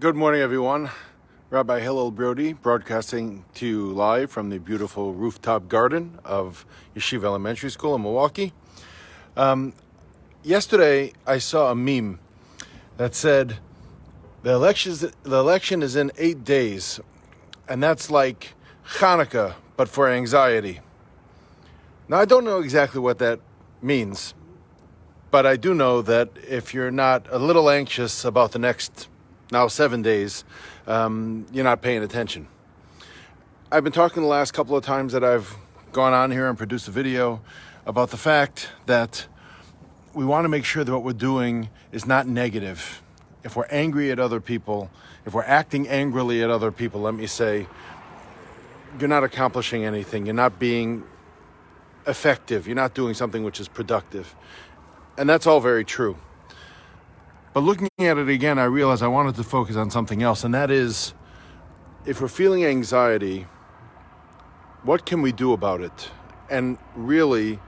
Good morning, everyone. Rabbi Hillel Brody broadcasting to you live from the beautiful rooftop garden of Yeshiva Elementary School in Milwaukee. Yesterday, I saw a meme that said, the election is in 8 days, and that's like Hanukkah, but for anxiety. Now, I don't know exactly what that means, but I do know that if you're not a little anxious about the next, now 7 days, you're not paying attention. I've been talking the last couple of times that I've gone on here and produced a video about the fact that we want to make sure that what we're doing is not negative. If we're angry at other people, if we're acting angrily at other people, let me say, you're not accomplishing anything. You're not being effective. You're not doing something which is productive. And that's all very true. But looking at it again, I realized I wanted to focus on something else, and that is, if we're feeling anxiety, what can we do about it? And really,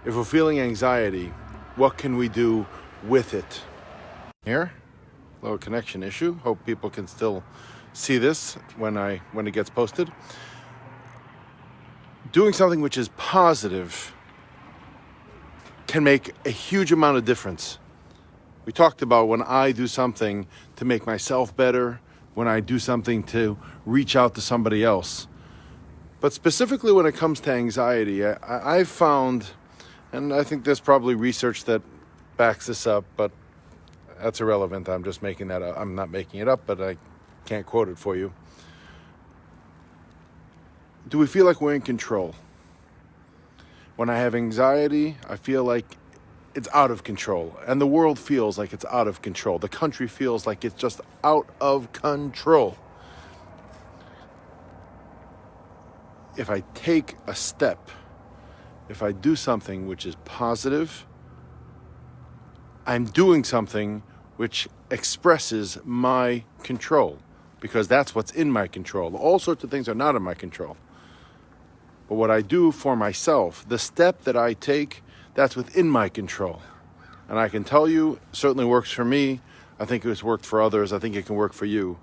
if we're feeling anxiety, what can we do with it? Here, little connection issue. Hope people can still see this when it gets posted. Doing something which is positive can make a huge amount of difference. We talked about when I do something to make myself better, when I do something to reach out to somebody else. But specifically when it comes to anxiety, I've found, and I think there's probably research that backs this up, but that's irrelevant. I'm just making that up. I'm not making it up, but I can't quote it for you. Do we feel like we're in control? When I have anxiety, I feel like it's out of control. And the world feels like it's out of control. The country feels like it's just out of control. If I take a step, if I do something which is positive, I'm doing something which expresses my control, because that's what's in my control. All sorts of things are not in my control. But what I do for myself, the step that I take, that's within my control. And I can tell you, it certainly works for me. I think it's worked for others. I think it can work for you.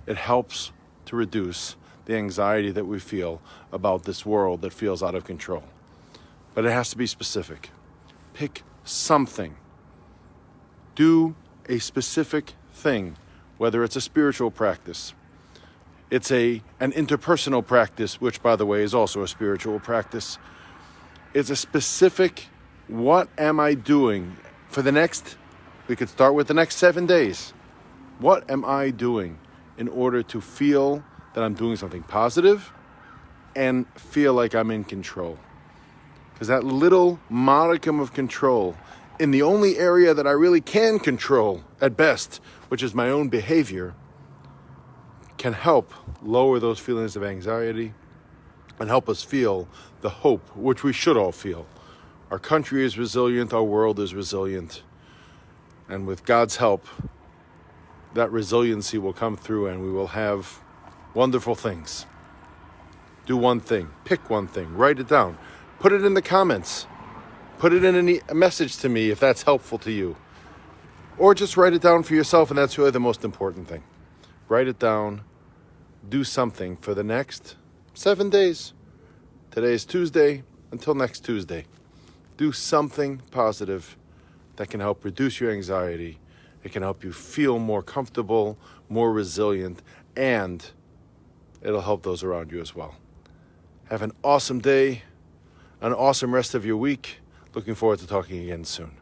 It helps to reduce the anxiety that we feel about this world that feels out of control. But it has to be specific. Pick something. Do a specific thing, whether it's a spiritual practice. It's an interpersonal practice, which, by the way, is also a spiritual practice. It's a specific, what am I doing for the next, we could start with the next 7 days. What am I doing in order to feel that I'm doing something positive and feel like I'm in control? Because that little modicum of control in the only area that I really can control at best, which is my own behavior, can help lower those feelings of anxiety and help us feel the hope, which we should all feel. Our country is resilient, our world is resilient, and with God's help, that resiliency will come through and we will have wonderful things. Do one thing, pick one thing, write it down, put it in the comments, put it in a message to me if that's helpful to you, or just write it down for yourself, and that's really the most important thing. Write it down, do something for the next 7 days. Today is Tuesday, until next Tuesday. Do something positive that can help reduce your anxiety. It can help you feel more comfortable, more resilient, and it'll help those around you as well. Have an awesome day, an awesome rest of your week. Looking forward to talking again soon.